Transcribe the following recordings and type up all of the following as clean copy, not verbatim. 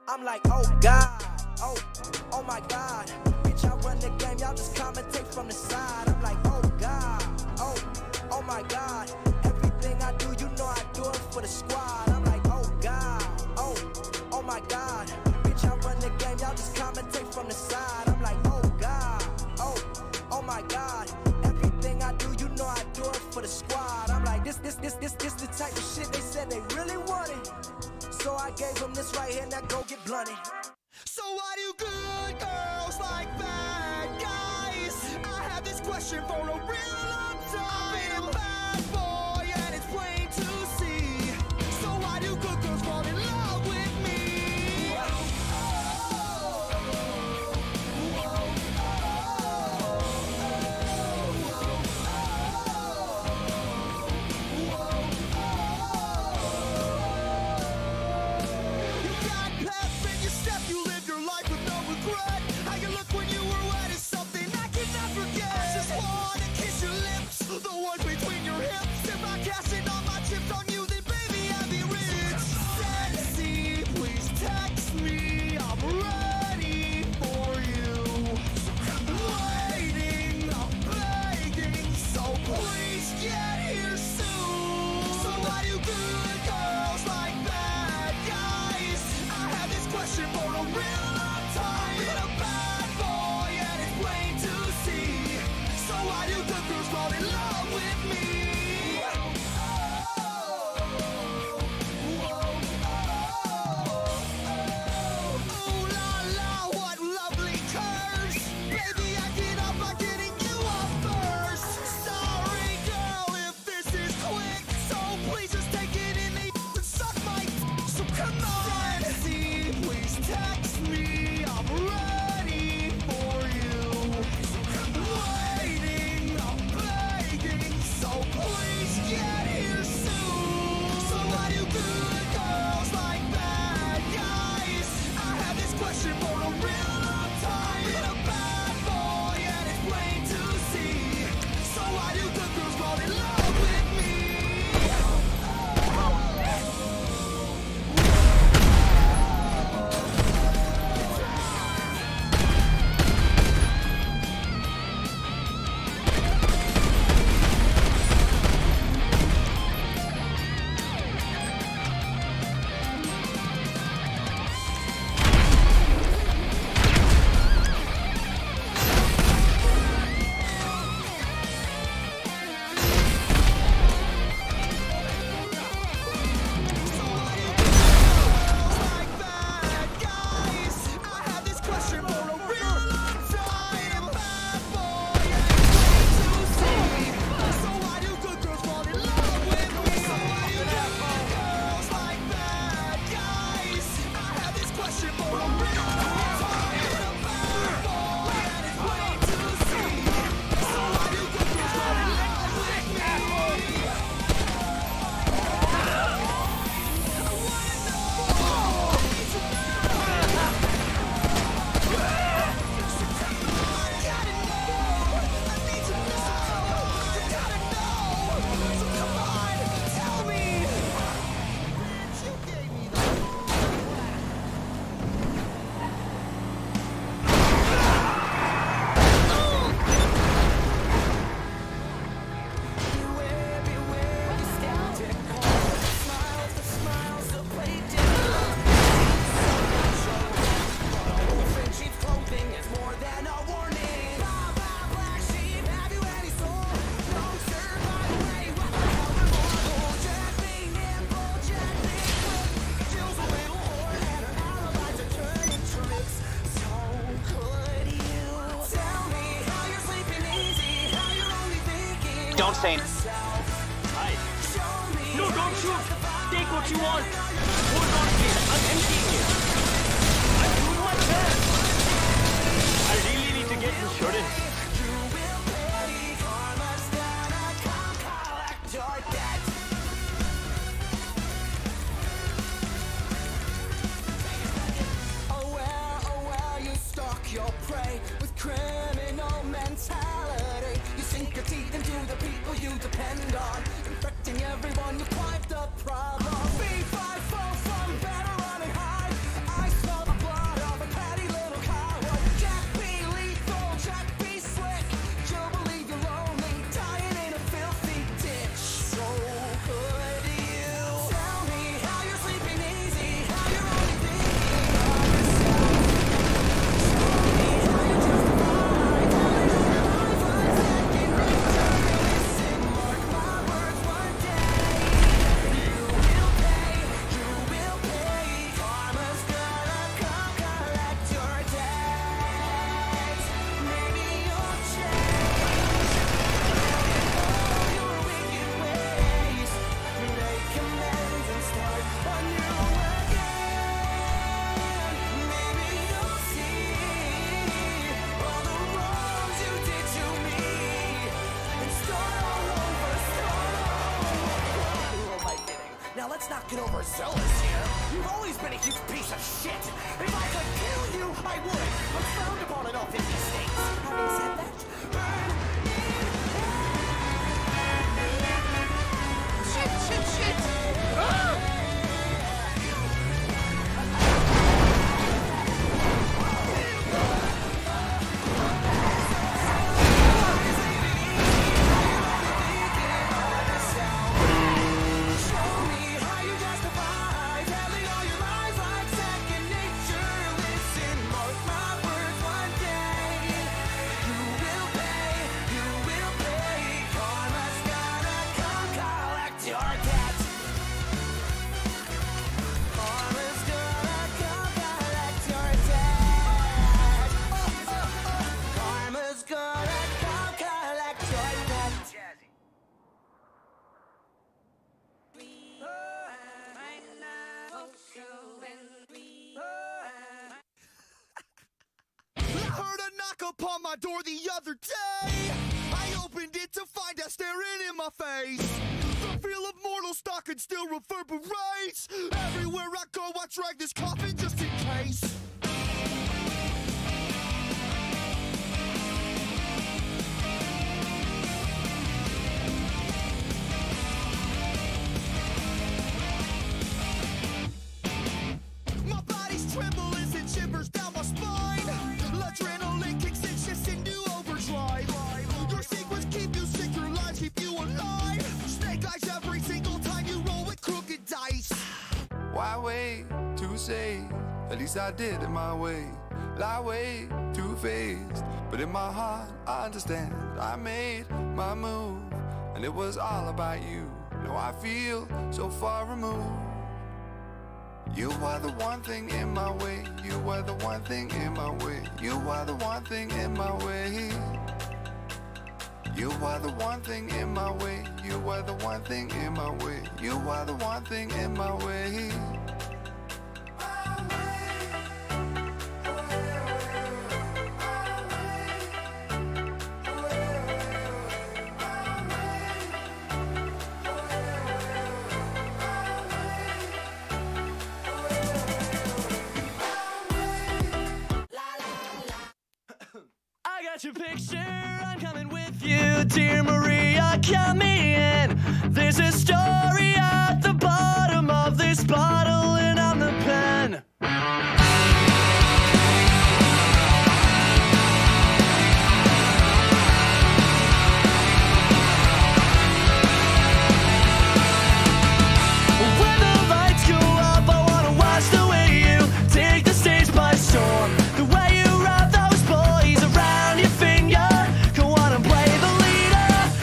I'm like, oh God, oh my God. Bitch, I run the game, y'all just commentate from the side. I'm like, oh God, oh my God. Everything I do, you know I do it for the squad. I'm like, oh God, oh my God. Bitch, I run the game, y'all just commentate from the side. I'm like, oh God, oh my God. Everything I do, you know I do it for the squad. I'm like, this the type of shit they said they really wanted. So I gave them this right here, now go get blunted. So why do good girls like bad guys? I had this question for a real long time. I've been a bad boy and it's plain to see. So why do good girls fall in love with me? Don't say. Hi. No, don't shoot. Take what you want. Hold on, please. I'm emptying it. I'm doing my best. I really need to get insurance. Oh well, you stalk your prey with criminal mentality. You sink your teeth into the people you depend on, infecting everyone. You fight the problem. Be 5 from better running high. I smell not get overzealous here. You've always been a huge piece of shit. If I could kill you, I would. I'm frowned upon in all 50 states. Having said that, Shit. Ah! upon my door the other day. I opened it to find her staring in my face. The feel of mortal stalking still reverberates. Everywhere I go, I drag this coffin just in case. My body's tremble as it shivers down my spine. Adrenaline kicks in, shifts into overdrive. Your secrets keep you sick, your lies keep you alive. Snake eyes every single time you roll with crooked dice. Why wait to say? At least I did it my way. Lie way too faced, but in my heart I understand. I made my move, and it was all about you. Now I feel so far removed. You are the one thing in my way. You are the one thing in my way. You are the one thing in my way. You are the one thing in my way. You are the one thing in my way. You are the one thing in my way. Your picture, I'm coming with you, dear Maria, count me in. There's a story at the bottom of this bottle, and I'm the pen. When the lights go up, I wanna watch the way you take the stage by storm. The way you wrap those boys around your finger. Go on and play the leader.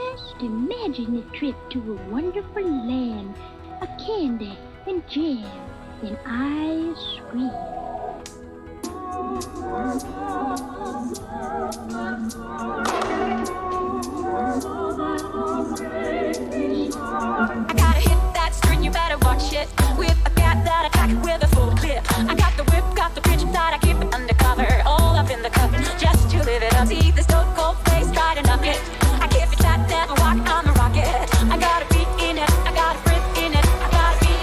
Just imagine a trip to a wonderful land of candy and jam and ice cream. I gotta hit that string, you better watch it. With a cat that attack it with a full clip. I got the whip, got the pitch that I keep it undercover. All up in the cup, just to live it up. See this stone cold face, try to knock it. I keep it tight, never walk, I'm a rocket. I gotta be in it, I gotta breathe in it. I gotta be it.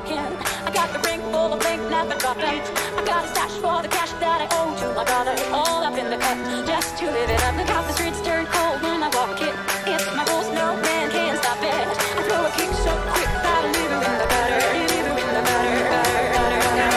I got the ring full of bling, never dropping. I got a stash for the cash that I owe to my brother. All up in the cup, just to live it up. Look how the streets turn cold when I walk it. It's my rules, no man can stop it. I throw a kick so quick that I leave her in the gutter. Leave her in the gutter, gutter, gutter, gutter.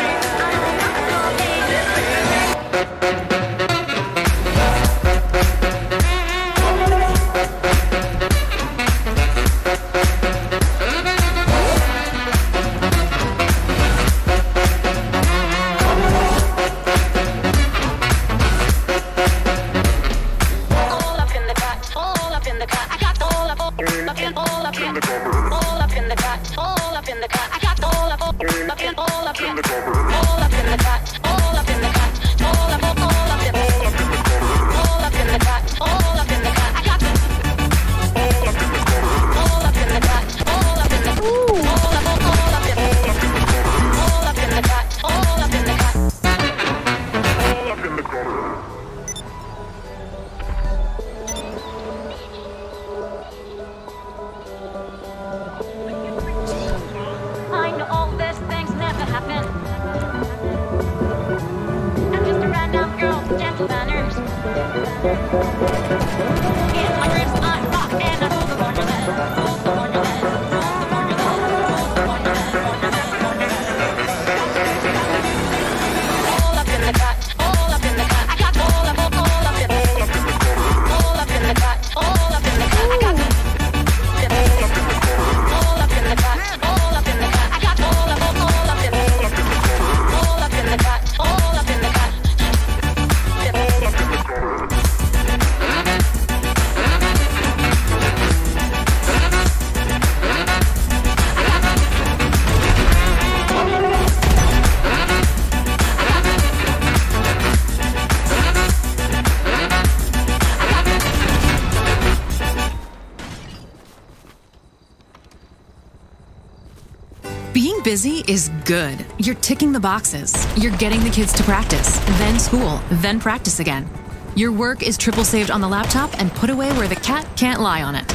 Busy is good. You're ticking the boxes. You're getting the kids to practice, then school, then practice again. Your work is triple saved on the laptop and put away where the cat can't lie on it.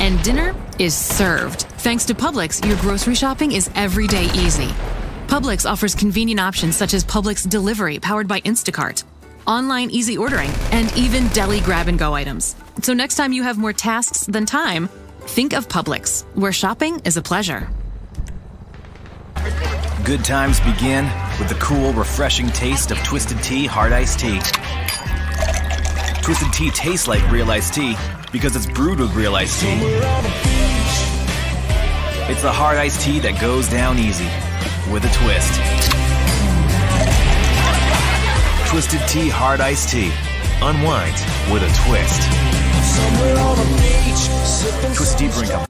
And dinner is served. Thanks to Publix, your grocery shopping is everyday easy. Publix offers convenient options such as Publix Delivery powered by Instacart, online easy ordering, and even deli grab-and-go items. So next time you have more tasks than time, think of Publix, where shopping is a pleasure. Good times begin with the cool, refreshing taste of Twisted Tea Hard Iced Tea. Twisted Tea tastes like real iced tea because it's brewed with real iced tea. It's the hard iced tea that goes down easy with a twist. Twisted Tea Hard Iced Tea. Unwind with a twist. Twisted Tea Brewing Company.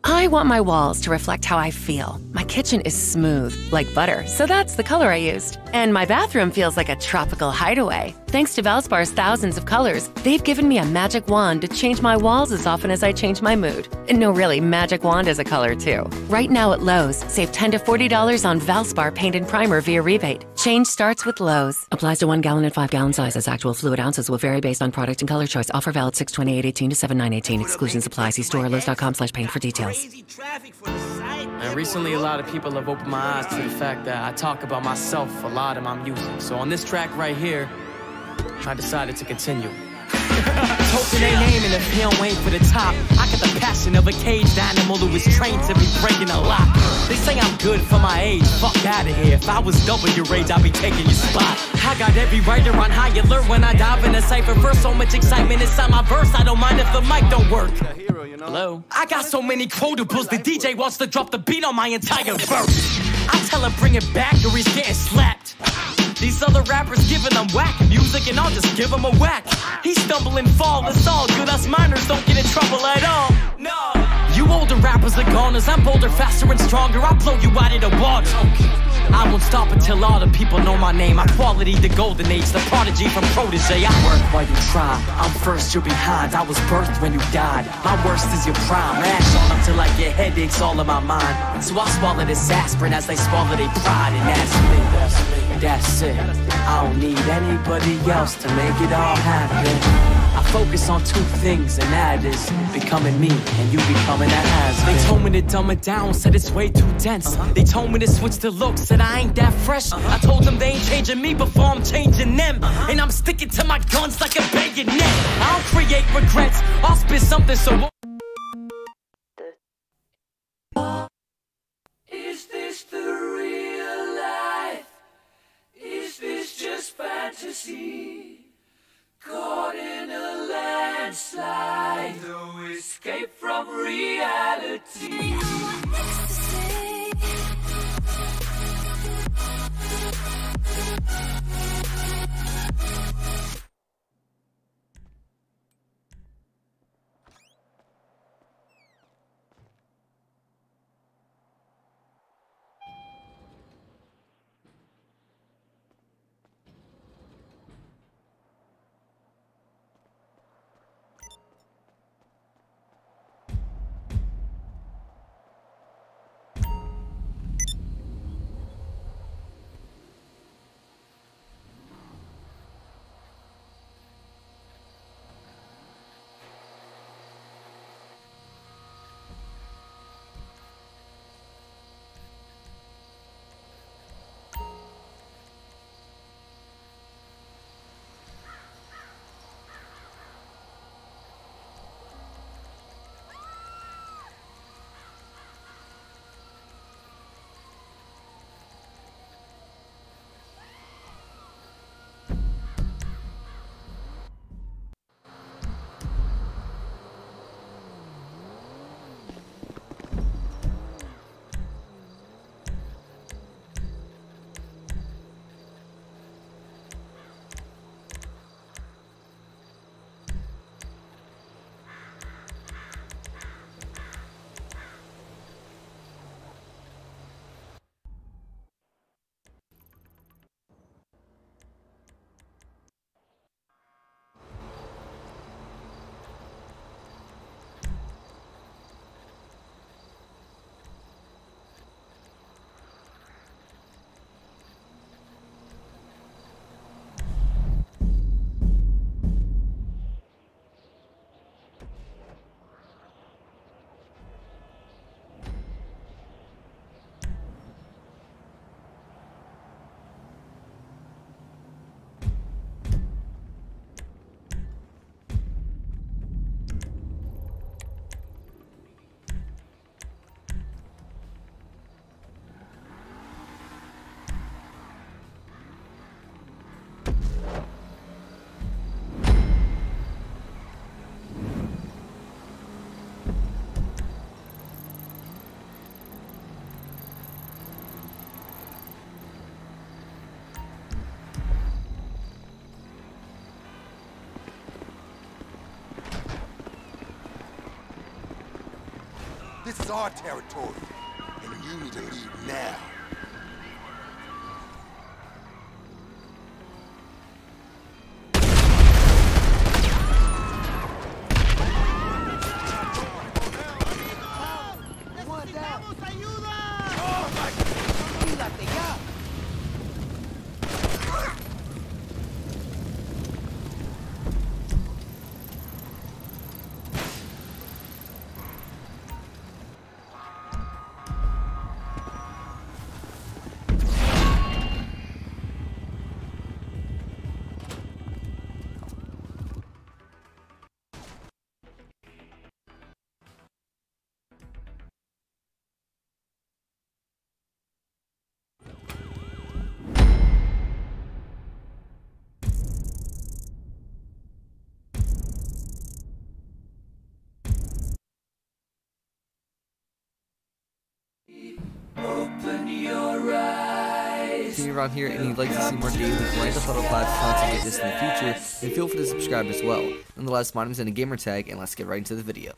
I want my walls to reflect how I feel. My kitchen is smooth, like butter, so that's the color I used. And my bathroom feels like a tropical hideaway. Thanks to Valspar's thousands of colors, they've given me a magic wand to change my walls as often as I change my mood. And no, really, magic wand is a color too. Right now at Lowe's, save $10 to $40 on Valspar paint and primer via rebate. Change starts with Lowe's. Applies to 1 gallon and 5 gallon sizes. Actual fluid ounces will vary based on product and color choice. Offer valid 6/28/18 to 7/9/18. Exclusions apply. See store or Lowe's.com/paint for details. And recently, a lot of people have opened my eyes to the fact that I talk about myself a lot in my music. So on this track right here, I decided to continue. toasting their name, and if he don't aim for the top, I got the passion of a caged animal who is trained to be breaking a lock. They say I'm good for my age, fuck out of here. If I was double your age, I'd be taking your spot. I got every writer on high alert when I dive in a cipher. First, so much excitement inside my verse, I don't mind if the mic don't work. Hello? I got so many quotables, the DJ wants to drop the beat on my entire verse. I tell him bring it back or he's getting slapped. These other rappers giving them whack music and I'll just give them a whack. He stumble and fall, it's all good, us minors don't get in trouble at all. No. You older rappers are goners, I'm bolder, faster and stronger, I'll blow you out of the water. I won't stop until all the people know my name. My quality, the golden age, the prodigy from protege. I work while you try, I'm first, you're behind. I was birthed when you died, my worst is your prime. Ash on until I get headaches all in my mind. So I swallow this aspirin as they swallow their pride. And that's it, I don't need anybody else to make it all happen. I focus on two things, and that is becoming me and you becoming a has-been. They told me to dumb it down, said it's way too dense. They told me to switch the look, said I ain't that fresh. I told them they ain't changing me before I'm changing them. And I'm sticking to my guns like a bayonet. I don't create regrets, I'll spit something so... Is this the real life? Is this just fantasy? Caught in a landslide, no escape from reality. This is our territory, and you need to leave now. your eyes. If you're around here and you'd like to see more daily Grand Theft Auto 5 content like this in the future, then feel free to subscribe as well. Nonetheless, my name is a gamer tag, and let's get right into the video.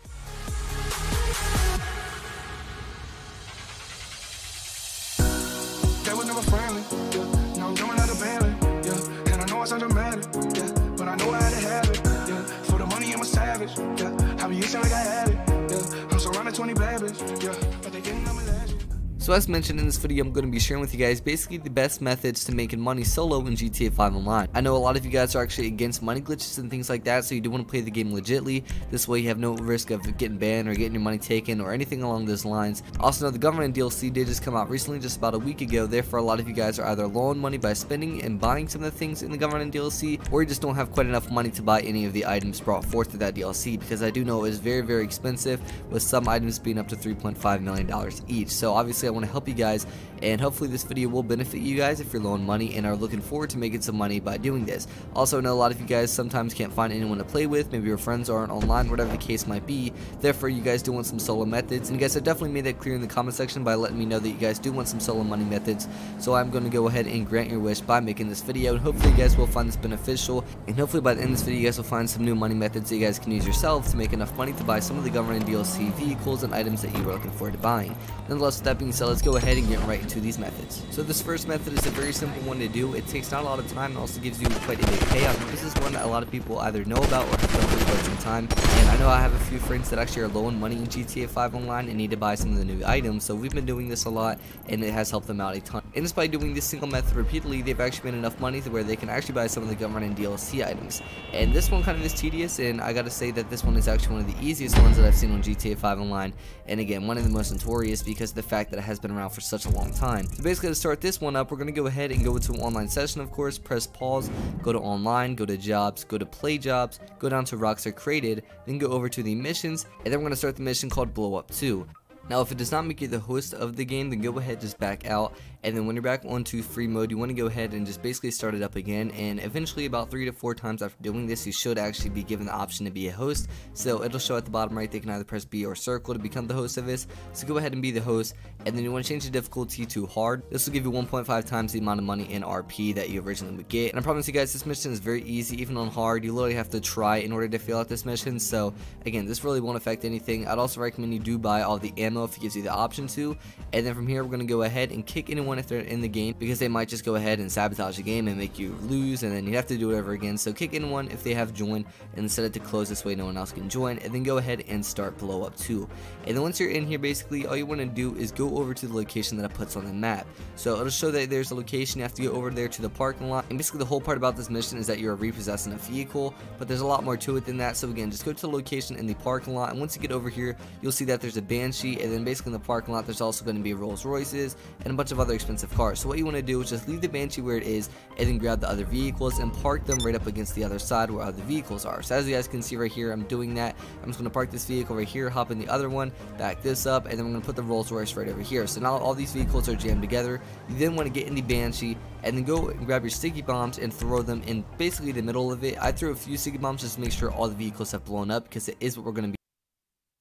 They were never friendly, yeah. Now I'm doing out of Bentley, yeah. And I know I sound dramatic, yeah. But I know I had to have it, yeah. For the money I'm a savage, yeah. I be itching like I had it, yeah. I'm surrounded 20 bad bitches, yeah. But they getting on my legend. So as mentioned in this video, I'm going to be sharing with you guys basically the best methods to making money solo in GTA 5 Online. I know a lot of you guys are actually against money glitches and things like that, so you do want to play the game legitly. This way you have no risk of getting banned or getting your money taken or anything along those lines. Also know the government DLC did just come out recently, just about a week ago. Therefore, a lot of you guys are either low on money by spending and buying some of the things in the government DLC, or you just don't have quite enough money to buy any of the items brought forth to that DLC, because I do know it is very, very expensive, with some items being up to $3.5 million each. So obviously I want to help you guys, and hopefully this video will benefit you guys if you're low on money and are looking forward to making some money by doing this. Also, I know a lot of you guys sometimes can't find anyone to play with, maybe your friends aren't online, whatever the case might be. Therefore, you guys do want some solo methods, and you guys have definitely made that clear in the comment section by letting me know that you guys do want some solo money methods. So I'm going to go ahead and grant your wish by making this video, and hopefully you guys will find this beneficial, and hopefully by the end of this video you guys will find some new money methods that you guys can use yourself to make enough money to buy some of the government DLC vehicles and items that you were looking forward to buying. Nonetheless, with that being said, let's go ahead and get right into these methods. So this first method is a very simple one to do. It takes not a lot of time and also gives you quite a big payout. This is one that a lot of people either know about or have done for quite some time. And I know I have a few friends that actually are low on money in GTA 5 Online and need to buy some of the new items. So we've been doing this a lot, and it has helped them out a ton. And just by doing this single method repeatedly, they've actually made enough money to where they can actually buy some of the government and DLC items. And this one kind of is tedious, and I gotta say that this one is actually one of the easiest ones that I've seen on GTA 5 Online. And again, one of the most notorious because of the fact that it has been around for such a long time. So basically, to start this one up, we're going to go ahead and go into an online session, of course, press pause, go to online, go to jobs, go to play jobs, go down to rocks are created, then go over to the missions, and then we're going to start the mission called blow up 2. Now, if it does not make you the host of the game, then go ahead, just back out, and then when you're back onto free mode, you want to go ahead and just basically start it up again, and eventually about 3 to 4 times after doing this, you should actually be given the option to be a host. So it'll show at the bottom right, they can either press B or circle to become the host of this. So go ahead and be the host, and then you want to change the difficulty to hard. This will give you 1.5 times the amount of money in RP that you originally would get. And I promise you guys, this mission is very easy. Even on hard, you literally have to try in order to fill out this mission. So again, this really won't affect anything. I'd also recommend you do buy all the ammo if it gives you the option to. And then from here, we're going to go ahead and kick anyone if they're in the game, because they might just go ahead and sabotage the game and make you lose, and then you have to do it over again. So kick anyone if they have joined and set it to close, this way no one else can join, and then go ahead and start blow up 2. And then once you're in here, basically all you want to do is go over to the location that it puts on the map. So it'll show that there's a location. You have to go over there to the parking lot, and basically the whole part about this mission is that you're repossessing a vehicle, but there's a lot more to it than that. So again, just go to the location in the parking lot, and once you get over here, you'll see that there's a Banshee, and then basically in the parking lot there's also going to be Rolls Royces and a bunch of other expensive cars. So what you want to do is just leave the Banshee where it is, and then grab the other vehicles and park them right up against the other side where other vehicles are. So as you guys can see right here, I'm doing that. I'm just going to park this vehicle right here, hop in the other one, back this up, and then we're going to put the Rolls Royce right over here. So now all these vehicles are jammed together. You then want to get in the Banshee and then go and grab your sticky bombs and throw them in basically the middle of it. I threw a few sticky bombs just to make sure all the vehicles have blown up, because it is what we're going to be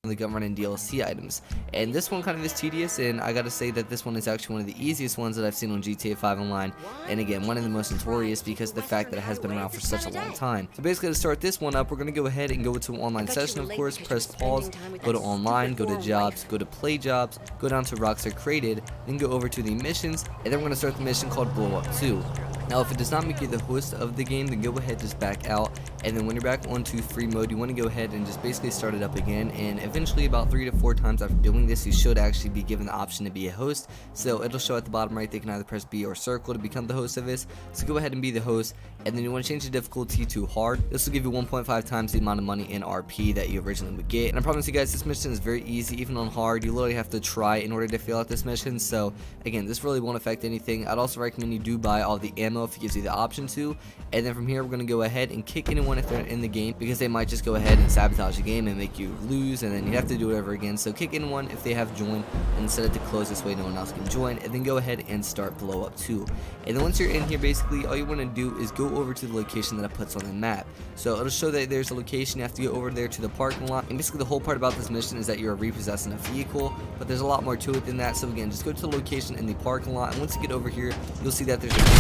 the government and DLC items. And this one kind of is tedious, and I gotta say that this one is actually one of the easiest ones that I've seen on GTA 5 Online, and again, one of the most notorious because of the fact that it has been around for such a long time. So basically, to start this one up, we're gonna go ahead and go into an online session, of course, press pause, go to online, go to jobs, go to play jobs, go down to rocks are created, then go over to the missions, and then we're gonna start the mission called blow up 2. Now, if it does not make you the host of the game, then go ahead, just back out, and then when you're back onto free mode, you want to go ahead and just basically start it up again, and eventually about 3 to 4 times after doing this, you should actually be given the option to be a host. So it'll show at the bottom right, they can either press B or circle to become the host of this. So go ahead and be the host, and then you want to change the difficulty to hard. This will give you 1.5 times the amount of money in RP that you originally would get. And I promise you guys, this mission is very easy. Even on hard, you literally have to try in order to fill out this mission. So again, this really won't affect anything. I'd also recommend you do buy all the ammo if it gives you the option to. And then from here, we're going to go ahead and kick anyone if they're in the game, because they might just go ahead and sabotage the game and make you lose, and then you have to do it over again. So kick anyone if they have joined and set it to close, this way no one else can join, and then go ahead and start blow up 2. And then once you're in here, basically all you want to do is go over to the location that it puts on the map. So it'll show that there's a location, you have to go over there to the parking lot, and basically the whole part about this mission is that you're repossessing a vehicle, but there's a lot more to it than that. So again, just go to the location in the parking lot, and once you get over here, you'll see that there's a parking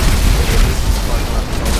lot, there's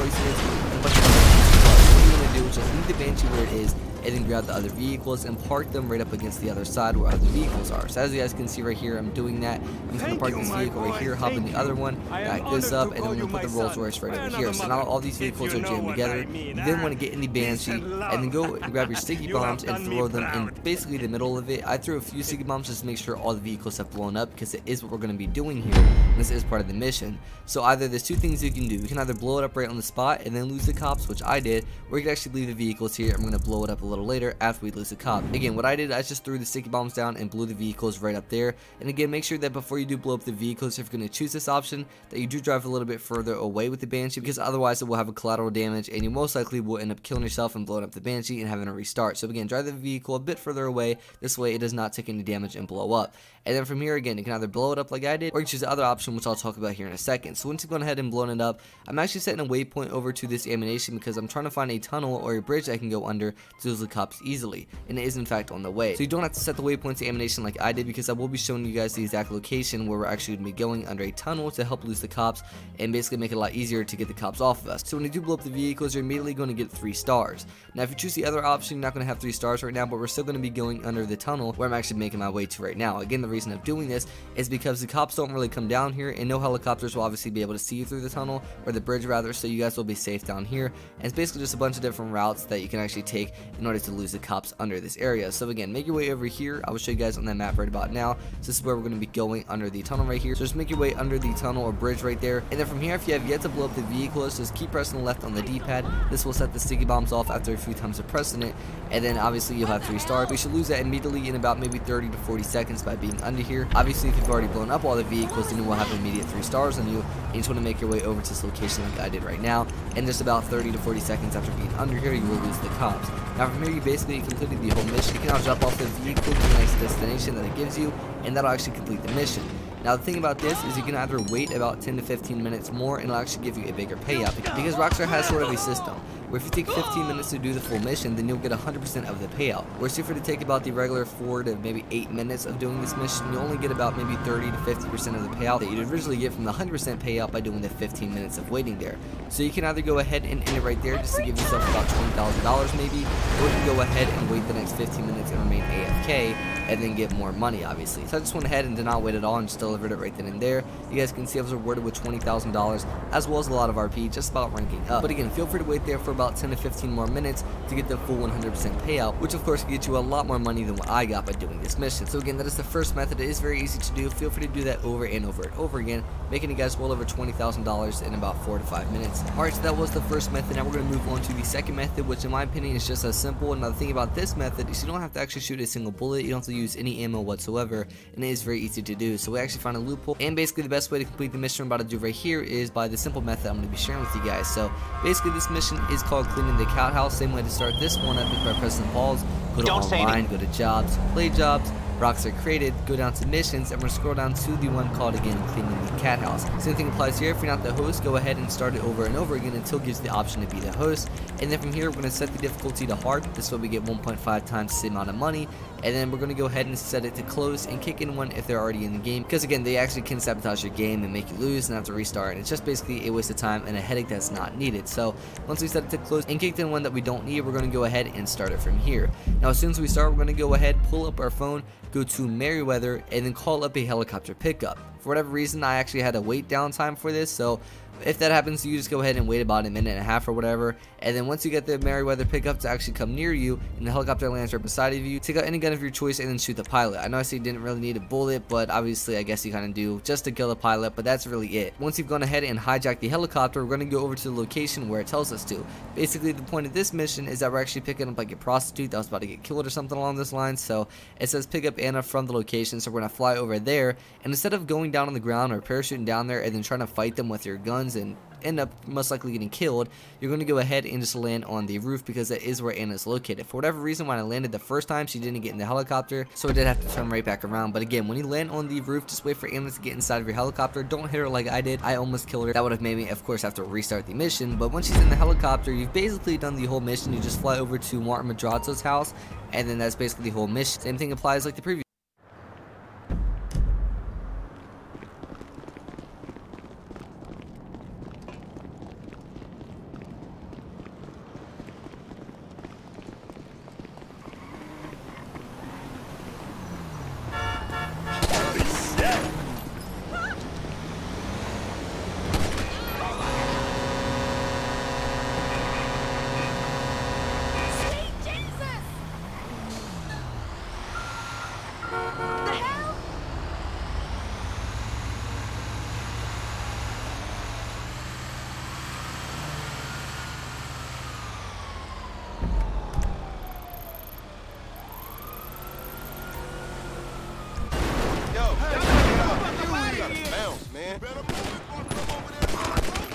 also and a bunch of other cars. What you want to do is just leave the Banshee where it is, and then grab the other vehicles and park them right up against the other side where other vehicles are. So as you guys can see right here, I'm doing that. I'm just going to park this vehicle right here, hop in the other one, back this up, and then we're going to put the Rolls Royce right over here. So now all these vehicles are jammed together. You then want to get in the Banshee and then go and grab your sticky bombs and throw them in basically the middle of it. I threw a few sticky bombs just to make sure all the vehicles have blown up, because it is what we're going to be doing here. And this is part of the mission. So either there's two things you can do. You can either blow it up right on the spot and then lose the cops, which I did, or you can actually leave the vehicles here. I'm going to blow it up a little later after we lose the cop. Again, what I did, I just threw the sticky bombs down and blew the vehicles right up there. And again, make sure that before you do blow up the vehicles, if you're going to choose this option, that you do drive a little bit further away with the Banshee, because otherwise it will have a collateral damage and you most likely will end up killing yourself and blowing up the Banshee and having to restart. So again, drive the vehicle a bit further away. This way it does not take any damage and blow up. And then from here, again, you can either blow it up like I did, or you can choose the other option, which I'll talk about here in a second. So once you've gone ahead and blown it up, I'm actually setting a waypoint over to this ammunition because I'm trying to find a tunnel or a bridge I can go under to lose the cops easily. And it is in fact on the way. So you don't have to set the waypoint to ammunition like I did, because I will be showing you guys the exact location where we're actually going to be going under a tunnel to help lose the cops and basically make it a lot easier to get the cops off of us. So when you do blow up the vehicles, you're immediately going to get 3 stars. Now if you choose the other option, you're not going to have 3 stars right now, but we're still going to be going under the tunnel where I'm actually making my way to right now. Again, the reason of doing this is because the cops don't really come down here, and no helicopters will obviously be able to see you through the tunnel, or the bridge rather, so you guys will be safe down here. And it's basically just a bunch of different routes that you can actually take in order to lose the cops under this area. So again, make your way over here. I will show you guys on that map right about now. So this is where we're going to be going under the tunnel right here. So just make your way under the tunnel or bridge right there. And then from here, if you have yet to blow up the vehicles, just keep pressing left on the D-pad. This will set the sticky bombs off after a few times of pressing it. And then obviously you'll have 3 stars. We should lose that immediately in about maybe 30 to 40 seconds by being under here. Obviously, if you've already blown up all the vehicles, then you will have immediate 3 stars on you. And you just want to make your way over to this location like I did right now. And just about 30 to 40 seconds after being under here, you will lose the cops. Now from here, you basically completed the whole mission. You can now drop off the vehicle to the next destination that it gives you, and that'll actually complete the mission. Now the thing about this is you can either wait about 10 to 15 minutes more and it'll actually give you a bigger payout, because Rockstar has sort of a system where if you take 15 minutes to do the full mission, then you'll get 100% of the payout. Whereas if you were to take about the regular 4 to maybe 8 minutes of doing this mission, you only get about maybe 30 to 50% of the payout that you'd originally get from the 100% payout by doing the 15 minutes of waiting there. So you can either go ahead and end it right there just to give yourself about $20,000 maybe, or you can go ahead and wait the next 15 minutes and remain AFK and then get more money, obviously. So I just went ahead and did not wait at all and just delivered it right then and there. You guys can see I was rewarded with $20,000 as well as a lot of RP, just about ranking up. But again, feel free to wait there for about 10 to 15 more minutes to get the full 100% payout, which of course can get you a lot more money than what I got by doing this mission. So again, that is the first method. It is very easy to do. Feel free to do that over and over and over again, making you guys well over $20,000 in about 4 to 5 minutes. Alright, so that was the first method. Now we're going to move on to the second method, which in my opinion is just as simple. Another thing about this method is you don't have to actually shoot a single bullet. You don't have to use any ammo whatsoever, and it is very easy to do. So we actually found a loophole, and basically the best way to complete the mission I'm about to do right here is by the simple method I'm going to be sharing with you guys. So basically this mission is called cleaning the cat house. Same way to start this one up is by pressing pause, go to online, go to jobs, play jobs, rocks are created, go down to missions, and we're going to scroll down to the one called again cleaning the cat house. Same thing applies here. If you're not the host, go ahead and start it over and over again until it gives you the option to be the host. And then from here, we're going to set the difficulty to hard. This way we get 1.5 times the same amount of money. And then we're going to go ahead and set it to close and kick in one if they're already in the game, because again, they actually can sabotage your game and make you lose and have to restart, and it's just basically a waste of time and a headache that's not needed. So once we set it to close and kicked in one that we don't need, we're going to go ahead and start it from here. Now as soon as we start, we're going to go ahead, pull up our phone, go to Merriweather, and then call up a helicopter pickup. For whatever reason, I actually had a wait down time for this, so if that happens, you just go ahead and wait about a minute and a half or whatever, and then once you get the Merriweather pickup to actually come near you and the helicopter lands right beside of you, take out any gun of your choice and then shoot the pilot. I know I said you didn't really need a bullet, but obviously I guess you kind of do just to kill the pilot, but that's really it. Once you've gone ahead and hijacked the helicopter, we're going to go over to the location where it tells us to. Basically the point of this mission is that we're actually picking up like a prostitute that was about to get killed or something along those lines. So it says pick up Anna from the location, so we're going to fly over there, and instead of going down on the ground or parachuting down there and then trying to fight them with your guns and end up most likely getting killed, you're going to go ahead and just land on the roof because that is where Anna is located. For whatever reason, when I landed the first time, she didn't get in the helicopter, so I did have to turn right back around. But again, when you land on the roof, just wait for Anna to get inside of your helicopter. Don't hit her like I did. I almost killed her. That would have made me, of course, have to restart the mission. But once she's in the helicopter, you've basically done the whole mission. You just fly over to Martin Madrazo's house, and then that's basically the whole mission. Same thing applies like the previous.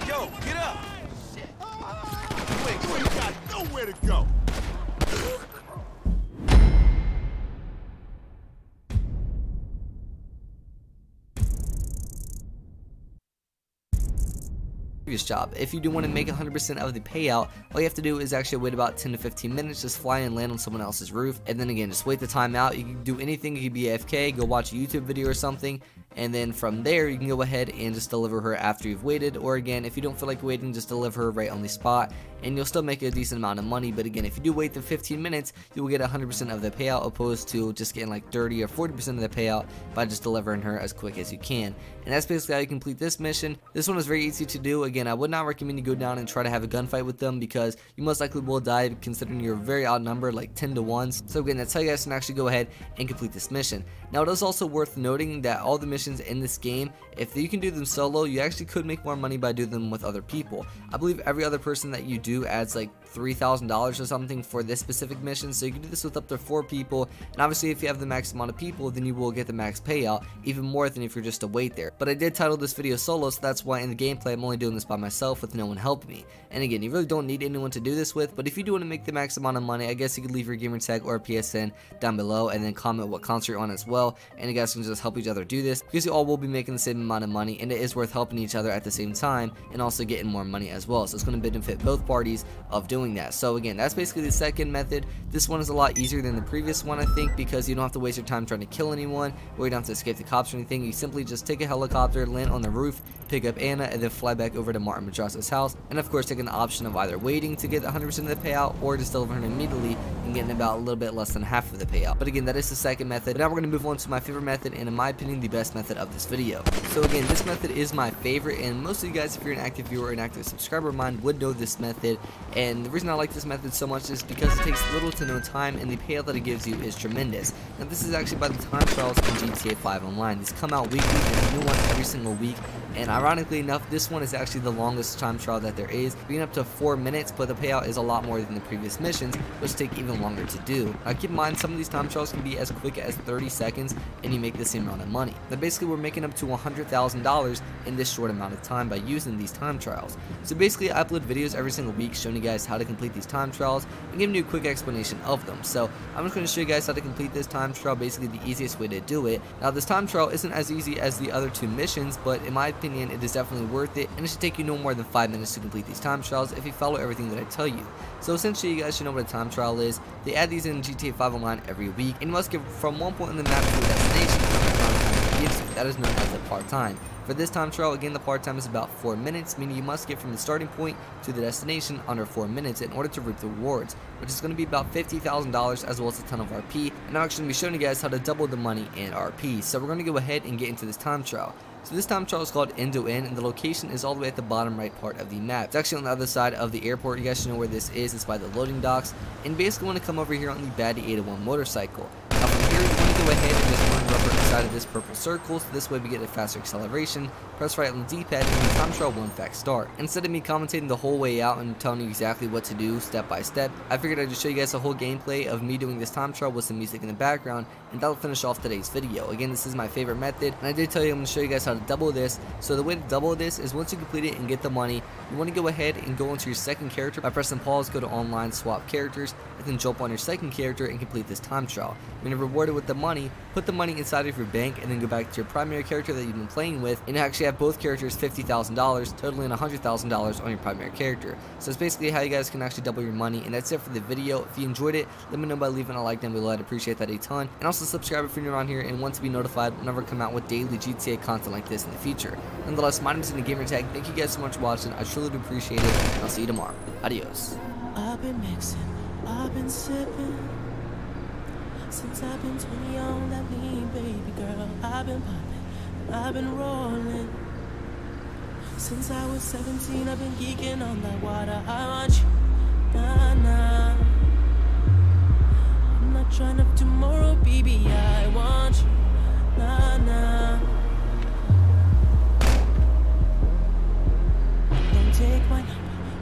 Yo, get up! Shit. You ain't going, you got nowhere to go! Previous job. If you do want to make 100% of the payout, all you have to do is actually wait about 10 to 15 minutes, just fly and land on someone else's roof, and then again, just wait the time out. You can do anything. You can be AFK, go watch a YouTube video or something, and then from there, you can go ahead and just deliver her after you've waited, or again, if you don't feel like waiting, just deliver her right on the spot, and you'll still make a decent amount of money. But again, if you do wait the 15 minutes, you will get 100% of the payout, opposed to just getting like 30 or 40% of the payout by just delivering her as quick as you can. And that's basically how you complete this mission. This one is very easy to do. Again, I would not recommend you go down and try to have a gunfight with them, because you most likely will die, considering you're very outnumbered, like 10 to 1. So again, that's how you guys can actually go ahead and complete this mission. Now, it is also worth noting that all the missions in this game, if you can do them solo, you actually could make more money by doing them with other people. I believe every other person that you do adds like $3,000 or something for this specific mission, so you can do this with up to 4 people, and obviously if you have the max amount of people, then you will get the max payout, even more than if you're just to wait there. But I did title this video solo, so that's why in the gameplay I'm only doing this by myself with no one helping me. And again, you really don't need anyone to do this with, but if you do want to make the max amount of money, I guess you could leave your gamer tag or PSN down below, and then comment what console you're on as well, and you guys can just help each other do this, because you all will be making the same amount of money, and it is worth helping each other at the same time, and also getting more money as well. So it's going to benefit both parties of doing that. So again, that's basically the second method. This one is a lot easier than the previous one, I think, because you don't have to waste your time trying to kill anyone, or you don't have to escape the cops or anything. You simply just take a helicopter, land on the roof, pick up Anna, and then fly back over to Martin Madrazo's house, and of course taking the option of either waiting to get 100% of the payout, or just delivering immediately and getting about a little bit less than half of the payout. But again, that is the second method. But now we're going to move on to my favorite method, and in my opinion, the best method of this video. So again, this method is my favorite, and most of you guys, if you're an active viewer or an active subscriber of mine, would know this method. And the reason I like this method so much is because it takes little to no time, and the payout that it gives you is tremendous. Now, this is actually by the time trials in GTA 5 Online. These come out weekly, and a new one every single week. And ironically enough, this one is actually the longest time trial that there is, being up to 4 minutes, but the payout is a lot more than the previous missions, which take even longer to do. Now keep in mind, some of these time trials can be as quick as 30 seconds, and you make the same amount of money. Now basically, we're making up to $100,000 in this short amount of time by using these time trials. So basically, I upload videos every single week showing you guys how to complete these time trials and giving you a quick explanation of them. So I'm just going to show you guys how to complete this time trial, basically the easiest way to do it. Now this time trial isn't as easy as the other 2 missions, but in my opinion, it is definitely worth it, and it should take you no more than 5 minutes to complete these time trials if you follow everything that I tell you. So essentially, you guys should know what a time trial is. They add these in GTA 5 Online every week, and you must get from one point in the map to a destination. That is known as the part-time. For this time trial, again, the part-time is about 4 minutes, meaning you must get from the starting point to the destination under 4 minutes in order to reap the rewards, which is going to be about $50,000 as well as a ton of RP. And I'm actually going to be showing you guys how to double the money in RP. So we're going to go ahead and get into this time trial. So this time trial is called End to End, and the location is all the way at the bottom right part of the map. It's actually on the other side of the airport. You guys should know where this is. It's by the loading docks. And basically, want to come over here on the Baddie 801 motorcycle. Now from here, you want to go ahead and just run rubber inside of this purple circle, so this way we get a faster acceleration. Press right on the D-pad and the time trial 1 fact start. Instead of me commentating the whole way out and telling you exactly what to do step by step, I figured I'd just show you guys the whole gameplay of me doing this time trial with some music in the background, and that'll finish off today's video. Again, this is my favorite method, and I did tell you I'm going to show you guys how to double this. So the way to double this is once you complete it and get the money, you want to go ahead and go into your second character by pressing pause, go to online, swap characters, and then jump on your second character and complete this time trial. When you're rewarded with the money, put the money inside of your bank and then go back to your primary character that you've been playing with, and you actually have both characters $50,000, totaling $100,000 on your primary character. So it's basically how you guys can actually double your money, and that's it for the video. If you enjoyed it, let me know by leaving a like down below. I'd appreciate that a ton. And also subscribe if you're new around here and want to be notified whenever I come out with daily GTA content like this in the future. Nonetheless, my name is GTAV. Thank you guys so much for watching. I truly do appreciate it, and I'll see you tomorrow. Adios. I've been mixing, I've been sipping, since I've been 20 on that lean, baby girl. I've been popping, I've been rolling. Since I was 17, I've been geeking on that water. I want you, nah, nah. I'm not trying to tomorrow, baby. I want you, nah, nah. Don't take my number,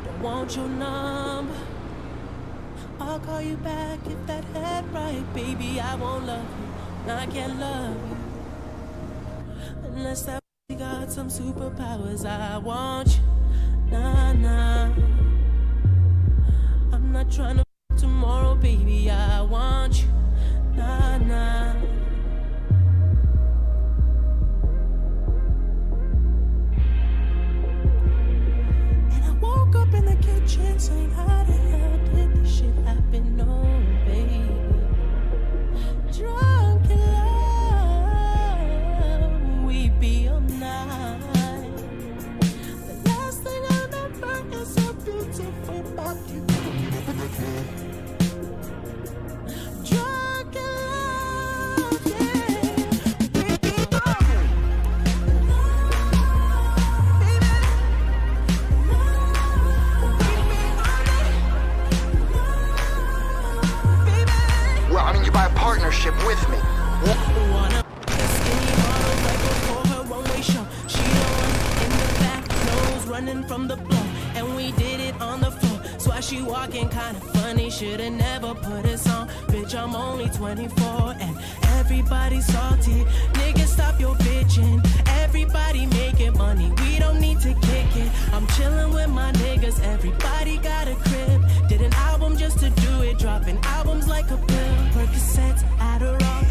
don't want your number. I'll call you back if that head right, baby. I won't love you, I can't love you unless that got some superpowers. I want you, nah, nah. I'm not trying to tomorrow, baby. I want you, nah, nah. And I woke up in the kitchen saying, how the hell did this shit happen? No, baby. Drunk in love, we be all night. The last thing I remember is a beautiful body. Drunk in love, yeah. We be all well, I mean, you buy a partnership with me. Running from the blow, and we did it on the floor. So why she walking kinda funny, shoulda never put this on. Bitch, I'm only 24 and everybody's salty. Niggas, stop your bitching. Everybody making money, we don't need to kick it. I'm chilling with my niggas, everybody got a crib. Did an album just to do it, dropping albums like a pill. Percocets, Adderall.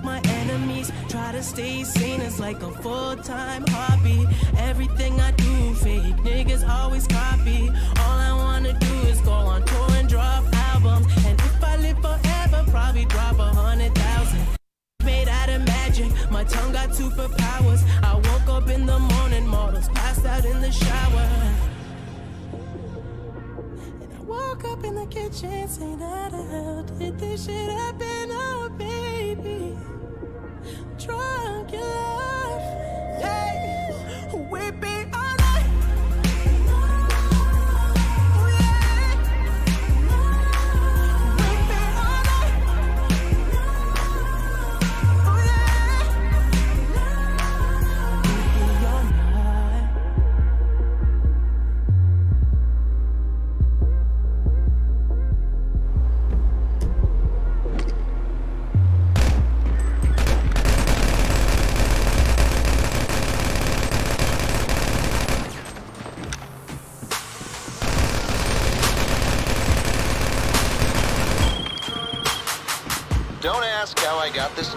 My enemies try to stay sane, it's like a full-time hobby. Everything I do fake, niggas always copy. All I wanna do is go on tour and drop albums. And if I live forever, probably drop 100,000. Made out of magic, my tongue got superpowers. I woke up in the morning, models passed out in the shower. And I woke up in the kitchen saying, how the hell did this shit happen? Oh, baby. Drunk in love, yeah. We be all night. Oh, yeah. We be all night. Oh, yeah. We be all night. Don't ask how I got this.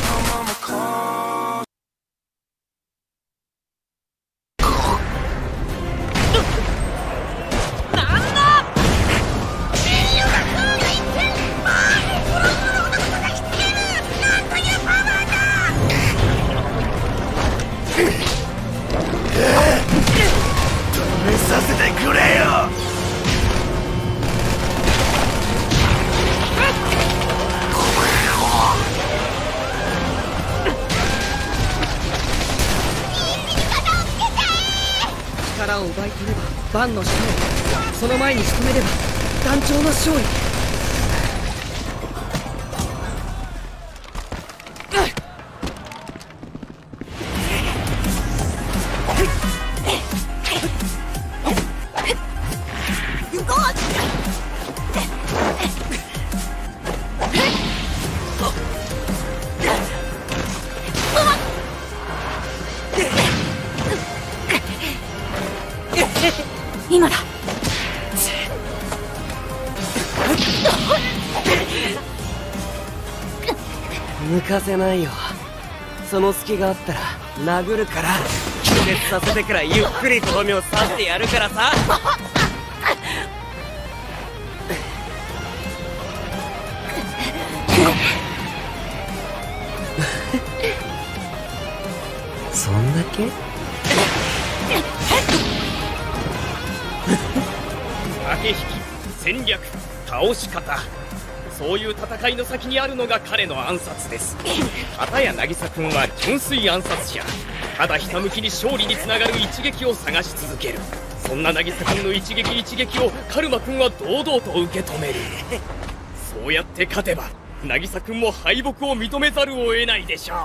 I'm on the call. 力を奪い取ればバンの勝利、その前に仕留めれば団長の勝利。今だ。抜かせないよ。その隙があったら殴るから、気絶させてからゆっくりとどめを刺してやるからさ。そんだけ？駆け引き、戦略、倒し方、そういう戦いの先にあるのが彼の暗殺です。片や渚君は純粋暗殺者。ただひたむきに勝利につながる一撃を探し続ける。そんな渚君の一撃一撃をカルマ君は堂々と受け止める。そうやって勝てば渚君も敗北を認めざるを得ないでしょう。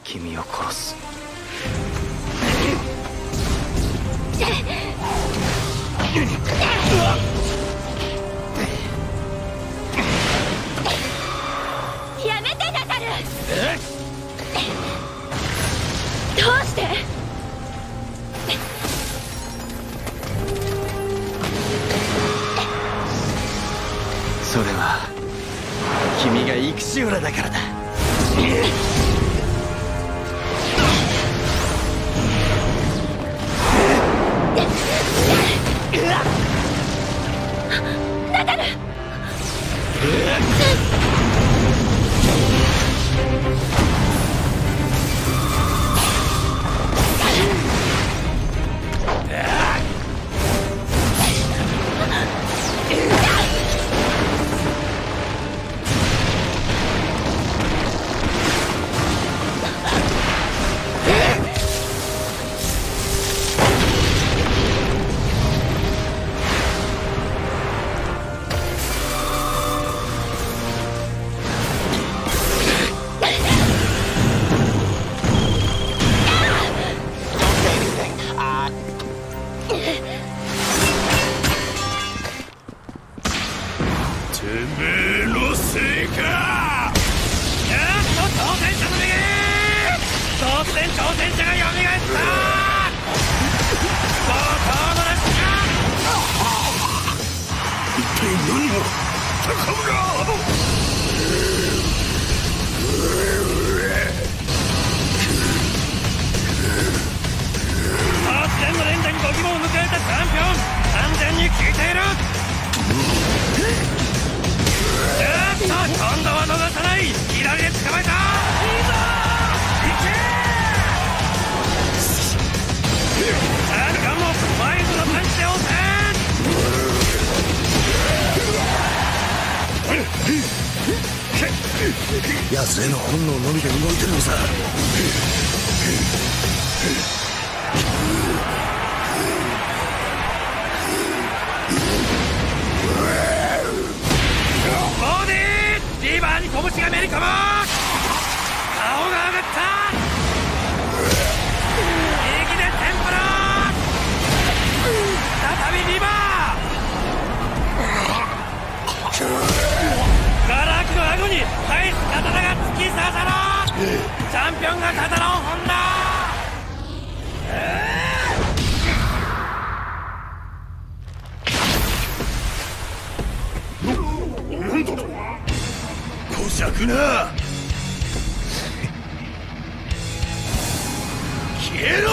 君を殺す。やめてナタル。どうして？それは君が生きし浦だからだ。ナタル！奴への本能のみで動いてるのさ。ボディリバーに拳がめり込む。顔が上がった。右でテンプラ。再びリバー。ガラクの顎に返す刀が突き刺さる。チャンピオンが刀を踏んだ。なんだと。こしゃくな。消えろ。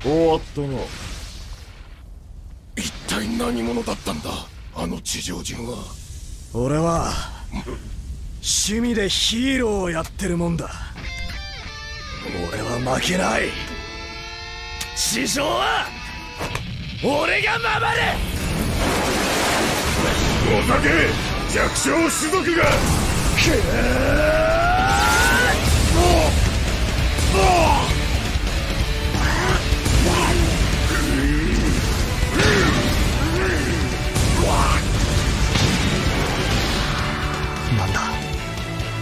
終わったな。一体何者だったんだ、あの地上人は。俺は趣味でヒーローをやってるもんだ。俺は負けない。師匠は俺が守る。おたけ、弱小種族が。なんだ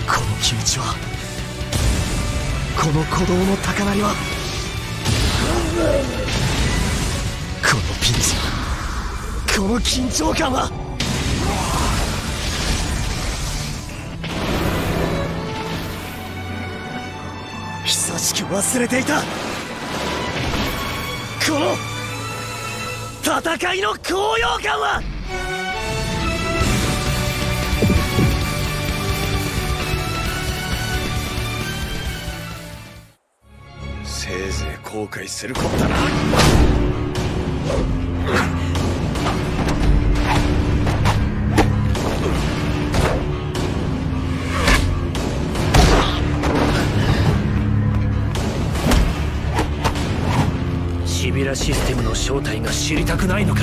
この気持ちは、この鼓動の高鳴りは、このピンチ、この緊張感は。久しく忘れていたこの戦いの高揚感は。せいぜい後悔することだな。シビラシステムの正体が知りたくないのか。